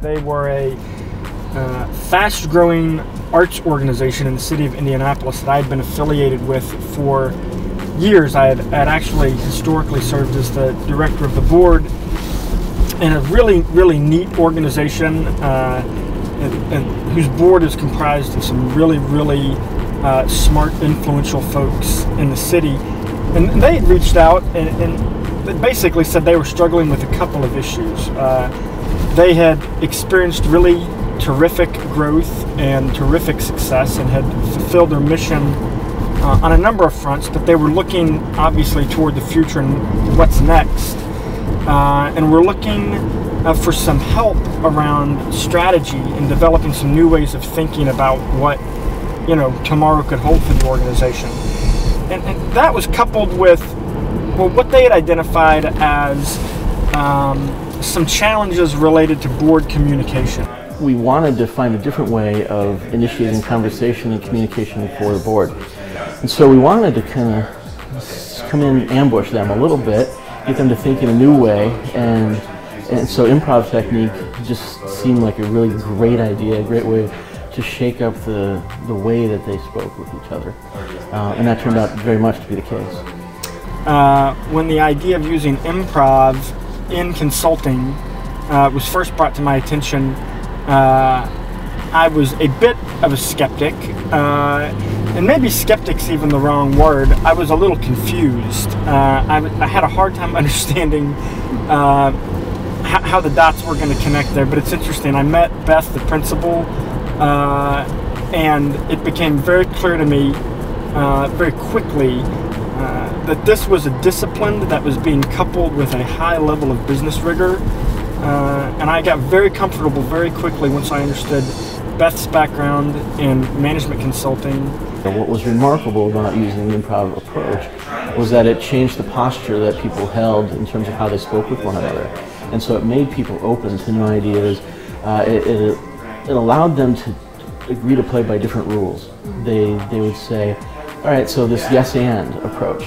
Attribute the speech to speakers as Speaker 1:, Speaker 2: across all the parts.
Speaker 1: They were a fast-growing arts organization in the city of Indianapolis that I had been affiliated with for years. I had actually historically served as the director of the board in a really, really neat organization and whose board is comprised of some really, really smart, influential folks in the city. And they had reached out and they basically said they were struggling with a couple of issues. They had experienced really terrific growth and terrific success and had fulfilled their mission on a number of fronts, but they were looking obviously toward the future and what's next. And we're looking for some help around strategy and developing some new ways of thinking about what, you know, tomorrow could hold for the organization. And that was coupled with, well, what they had identified as some challenges related to board communication.
Speaker 2: We wanted to find a different way of initiating conversation and communication for the board. And so we wanted to kind of come in and ambush them a little bit, get them to think in a new way, and so improv technique just seemed like a really great idea, a great way to shake up the way that they spoke with each other. And that turned out very much to be the case.
Speaker 1: When the idea of using improv in consulting was first brought to my attention, I was a bit of a skeptic, and maybe skeptic's even the wrong word. I was a little confused. I had a hard time understanding how the dots were going to connect there, but it's interesting. I met Beth, the principal, and it became very clear to me very quickly that this was a discipline that was being coupled with a high level of business rigor. And I got very comfortable very quickly once I understood Beth's background in management consulting.
Speaker 2: And what was remarkable about using the improv approach was that it changed the posture that people held in terms of how they spoke with one another. And so it made people open to new ideas. It allowed them to agree to play by different rules. They would say, all right, so this yes and approach.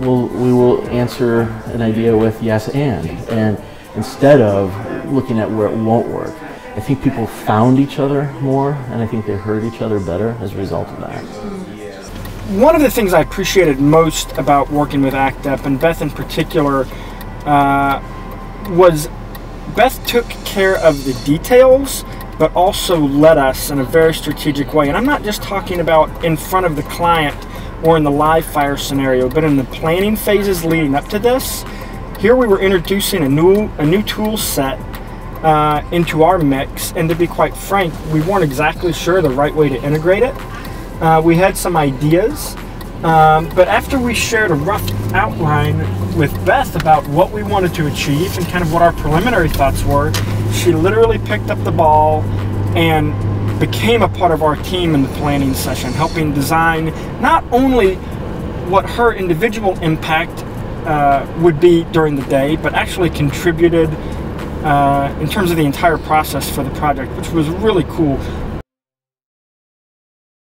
Speaker 2: We will answer an idea with yes and instead of looking at where it won't work. I think people found each other more, and I think they heard each other better as a result of that.
Speaker 1: One of the things I appreciated most about working with ActUp, and Beth in particular, was Beth took care of the details, but also led us in a very strategic way. And I'm not just talking about in front of the client or in the live fire scenario, but in the planning phases leading up to this. Here we were introducing a new tool set into our mix, and to be quite frank, we weren't exactly sure the right way to integrate it. We had some ideas, but after we shared a rough outline with Beth about what we wanted to achieve and kind of what our preliminary thoughts were, she literally picked up the ball and became a part of our team in the planning session, helping design not only what her individual impact would be during the day, but actually contributed in terms of the entire process for the project, which was really cool.